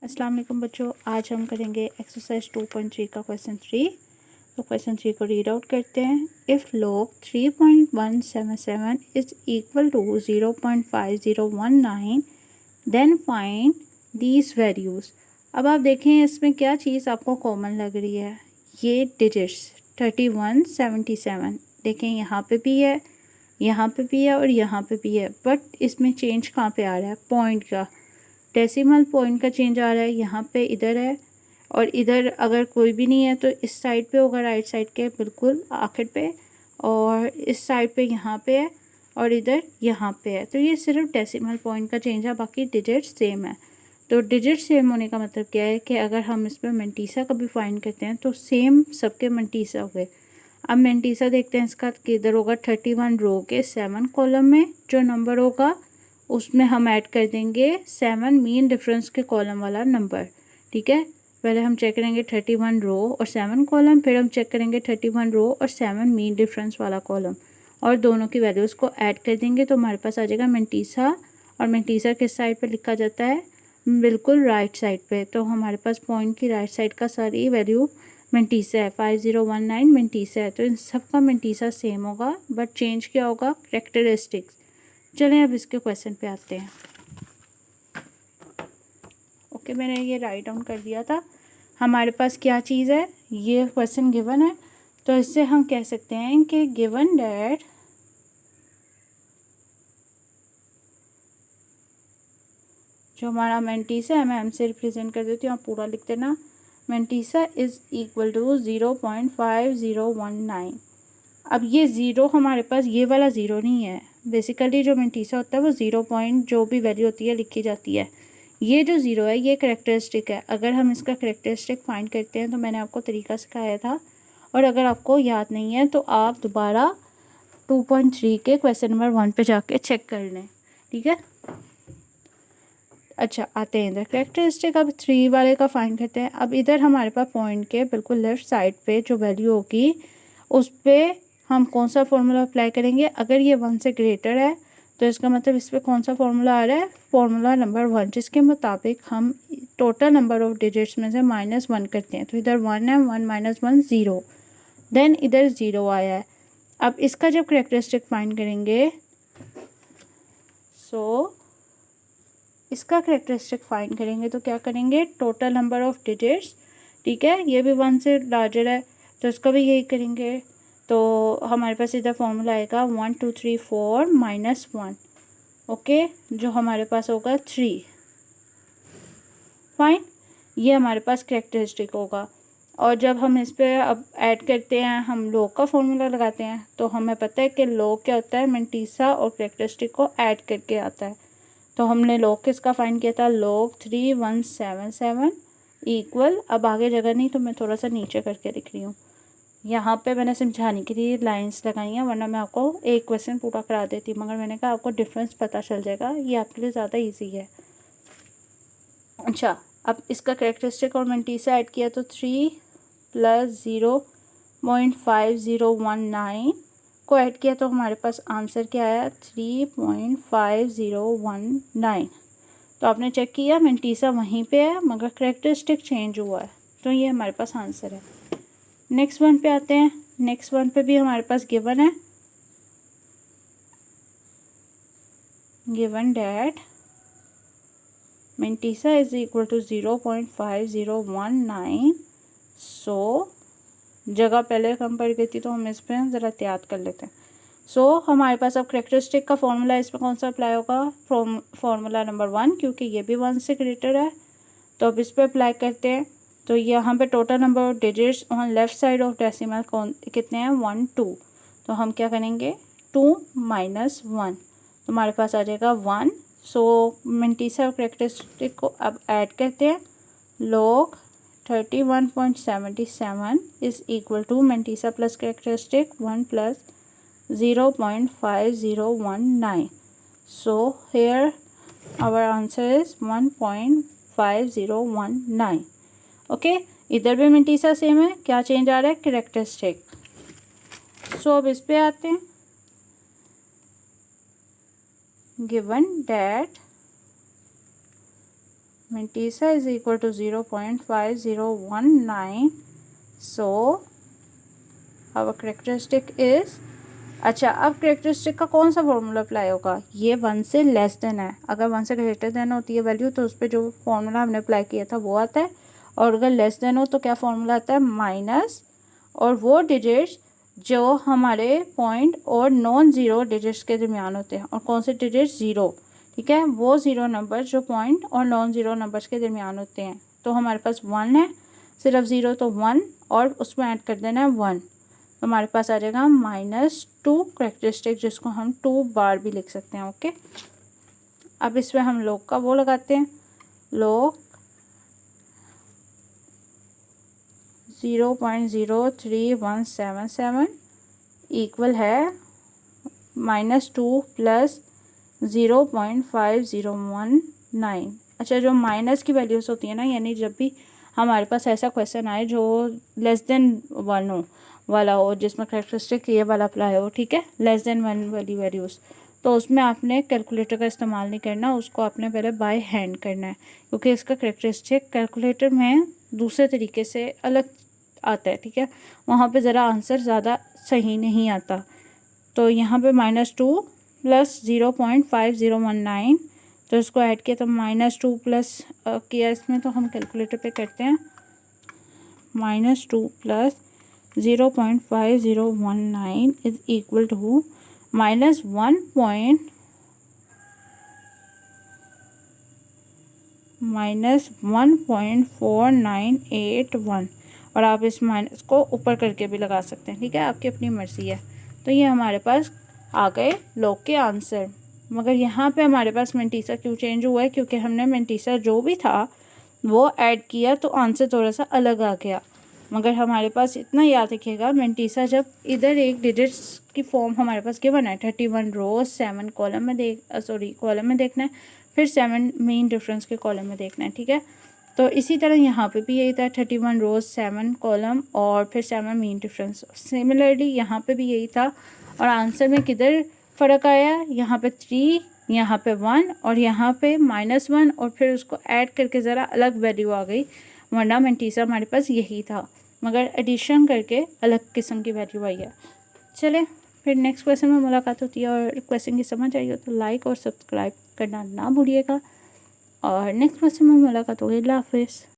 अस्सलाम वालेकुम बच्चों, आज हम करेंगे एक्सरसाइज 2.3 का क्वेश्चन 3। तो क्वेश्चन 3 को रीड आउट करते हैं। If log 3.177 is equal to 0.5019 then find these values. अब आप देखें इसमें क्या चीज़ आपको कॉमन लग रही है। ये डिजिट्स 3177 देखें, यहाँ पे भी है, यहाँ पे भी है और यहाँ पे भी है, बट इसमें चेंज कहाँ पे आ रहा है? पॉइंट का, डेसिमल पॉइंट का चेंज आ रहा है। यहाँ पे इधर है और इधर अगर कोई भी नहीं है तो इस साइड पे होगा, राइट साइड के बिल्कुल आखिर पे, और इस साइड पे यहाँ पे है और इधर यहाँ पे है। तो ये सिर्फ डेसिमल पॉइंट का चेंज है, बाकी डिजिट सेम है। तो डिजिट सेम होने का मतलब क्या है कि अगर हम इस पर मेंटीसा का भी फाइंड करते हैं तो सेम सबके मेंटीसा हो गए। अब मेंटीसा देखते हैं इसका किधर होगा। 31 रो के 7 कॉलम में जो नंबर होगा उसमें हम ऐड कर देंगे 7 मीन डिफरेंस के कॉलम वाला नंबर। ठीक है, पहले हम चेक करेंगे 31 रो और 7 कॉलम, फिर हम चेक करेंगे 31 रो और 7 मीन डिफरेंस वाला कॉलम, और दोनों की वैल्यूज़ को ऐड कर देंगे तो हमारे पास आ जाएगा मेंटीसा। और मेंटीसा किस साइड पे लिखा जाता है? बिल्कुल राइट साइड पे। तो हमारे पास पॉइंट की राइट साइड का सारी वैल्यू मेंटीसा है, 5019 मेंटीसा है। तो इन सब का मेंटीसा सेम होगा, बट चेंज क्या होगा? कैरेक्टरिस्टिक्स। चलें अब इसके क्वेश्चन पे आते हैं। ओके, मैंने ये राइट डाउन कर दिया था। हमारे पास क्या चीज़ है? ये क्वेश्चन गिवन है, तो इससे हम कह सकते हैं कि गिवन डैट जो हमारा मेंटीसा है, मैं एम से रिप्रेजेंट कर देती हूँ, आप पूरा लिख देना। Mantissa is equal to 0.5019। अब ये ज़ीरो हमारे पास, ये वाला ज़ीरो नहीं है। बेसिकली जो मेंटीसा होता है वो 0 पॉइंट जो भी वैल्यू होती है लिखी जाती है। ये जो ज़ीरो है ये करेक्टरिस्टिक है। अगर हम इसका करेक्टरिस्टिक फाइंड करते हैं तो मैंने आपको तरीका सिखाया था, और अगर आपको याद नहीं है तो आप दोबारा 2.3 के क्वेश्चन नंबर 1 पे जाके चेक कर लें। ठीक है, अच्छा आते हैं इधर करेक्टरिस्टिक। अब 3 वाले का फाइंड करते हैं। अब इधर हमारे पास पॉइंट के बिल्कुल लेफ़्ट साइड पे जो वैल्यू होगी उस पर हम कौन सा फॉर्मूला अप्लाई करेंगे? अगर ये 1 से ग्रेटर है तो इसका मतलब इस पर कौन सा फॉर्मूला आ रहा है? फॉर्मूला नंबर 1, जिसके मुताबिक हम टोटल नंबर ऑफ डिजिट्स में से -1 करते हैं। तो इधर 1 है, 1 - 1 0, देन इधर 0 आया है। अब इसका जब करेक्टरिस्टिक फाइंड करेंगे, इसका करेक्टरिस्टिक फाइंड करेंगे तो क्या करेंगे? टोटल नंबर ऑफ डिजिट्स, ठीक है, ये भी 1 से लार्जर है तो इसका भी यही करेंगे। तो हमारे पास इधर फॉर्मूला आएगा 1 2 3 4 -1, ओके, जो हमारे पास होगा 3। फाइन, ये हमारे पास करेक्टरिस्टिक होगा। और जब हम इस पर अब ऐड करते हैं, हम लॉग का फॉर्मूला लगाते हैं, तो हमें पता है कि लॉग क्या होता है? मेंटीसा और करेक्टरिस्टिक को ऐड करके आता है। तो हमने लॉग किसका फाइंड किया था? लॉग 3177 इक्वल, अब आगे जगह नहीं तो मैं थोड़ा सा नीचे करके लिख रही हूँ। यहाँ पे मैंने समझाने के लिए लाइंस लगाई हैं, वरना मैं आपको एक क्वेश्चन पूरा करा देती, मगर मैंने कहा आपको डिफरेंस पता चल जाएगा, ये आपके लिए ज़्यादा इजी है। अच्छा, अब इसका करेक्टरिस्टिक और मेंटीसा ऐड किया तो 3 + 0.5019 को ऐड किया तो हमारे पास आंसर क्या आया? 3.5019। तो आपने चेक किया मेंटीसा वहीं पे है मगर करेक्टरिस्टिक चेंज हुआ है, तो ये हमारे पास आंसर है। नेक्स्ट वन पे आते हैं। नेक्स्ट वन पे भी हमारे पास गिवन है, given that mantissa is equal to 0.5019। So जगह पहले कम पड़ गई थी तो हम इस पर ज़रा एहतियात कर लेते हैं। सो हमारे पास अब करेक्टरिस्टिक का फॉर्मूला इसमें कौन सा अप्लाई होगा? फॉर्मूला नंबर 1, क्योंकि ये भी 1 से ग्रेटर है। तो अब इस पर अप्लाई करते हैं। तो यहाँ पे total number of digits on left side of decimal कितने हैं? 1 2। तो हम क्या करेंगे? 2 - 1, तो हमारे पास आ जाएगा 1। सो मेंटीसा और करेक्टरिस्टिक को अब ऐड करते हैं। Log 31.77 is equal to mantissa plus characteristic 1 + 0.5019। So here our answer is 1.5019। Okay, इधर भी मेंटीसा सेम है, क्या चेंज आ रहा है? करेक्टरिस्टिक। सो अब इस पे आते हैं। Given that Mantissa is equal to 0.5019. So our characteristic is, अच्छा अब करेक्टरिस्टिक का कौन सा फॉर्मूला अप्लाई होगा, ये 1 से लेस देन है, अगर 1 से ग्रेटर देन होती है वैल्यू तो उस पर जो फॉर्मूला हमने अप्लाई किया था वो आता है, और अगर लेस देन हो तो क्या फॉर्मूला आता है, माइनस, और वो डिजिट्स जो हमारे पॉइंट और नॉन ज़ीरो डिजिट्स के दरमियान होते हैं, और कौन से डिजिट्स, ज़ीरो, ठीक है, वो ज़ीरो नंबर जो पॉइंट और नॉन ज़ीरो नंबर्स के दरमियान होते हैं। तो हमारे पास 1 है, सिर्फ ज़ीरो तो 1, और उसमें ऐड कर देना है 1, तो हमारे पास आ जाएगा -2 करेक्टरिस्टिक, जिसको हम 2 बार भी लिख सकते हैं। ओके, अब इसमें हम लॉग का वो लगाते हैं, लॉग 0.03177 इक्वल है -2 प्लस 0.5019। अच्छा, जो माइनस की वैल्यूज़ होती है ना, यानी जब भी हमारे पास ऐसा क्वेश्चन आए जो लेस देन 1 हो वाला हो, जिसमें करेक्टरिस्टिक ये वाला अप्लाई हो, ठीक है, लेस देन 1 वाली वैल्यूज़, तो उसमें आपने कैलकुलेटर का इस्तेमाल नहीं करना, उसको आपने पहले बाय हैंड करना है, क्योंकि इसका करेक्टरिस्टिक कैलकुलेटर में दूसरे तरीके से अलग आता है, ठीक है, वहाँ पे ज़रा आंसर ज़्यादा सही नहीं आता। तो यहाँ पे -2 प्लस 0.5019, तो इसको ऐड किया तो -2 प्लस किया इसमें, तो हम कैलकुलेटर पे करते हैं, -2 प्लस 0.5019 इज इक्वल टू -1.4981, और आप इस माइनस को ऊपर करके भी लगा सकते हैं, ठीक है, आपकी अपनी मर्ज़ी है। तो ये हमारे पास आ गए लॉग के आंसर। मगर यहाँ पे हमारे पास मेंटीसा क्यों चेंज हुआ है, क्योंकि हमने मेंटीसा जो भी था वो ऐड किया तो आंसर थोड़ा सा अलग आ गया। मगर हमारे पास इतना याद रखिएगा, मेंटीसा जब इधर एक डिजिट्स की फॉर्म हमारे पास गिवन है, 31 रोज 7 कॉलम में कॉलम में देखना है, फिर 7 मेन डिफरेंस के कॉलम में देखना है, ठीक है। तो इसी तरह यहाँ पे भी यही था, 31 रोज 7 कॉलम और फिर 7 मेन डिफरेंस। सिमिलरली यहाँ पे भी यही था, और आंसर में किधर फ़र्क आया, यहाँ पे 3, यहाँ पे 1 और यहाँ पे -1, और फिर उसको ऐड करके ज़रा अलग वैल्यू आ गई, वरना मेंटीसा हमारे पास यही था, मगर एडिशन करके अलग किस्म की वैल्यू आई है। चले फिर नेक्स्ट क्वेश्चन में मुलाकात होती है, और क्वेश्चन की समझ आई हो तो लाइक और सब्सक्राइब करना ना भूलिएगा, और नेक्स्ट क्वेश्चन में मुलाकात होगी। अल्लाह हाफिज़।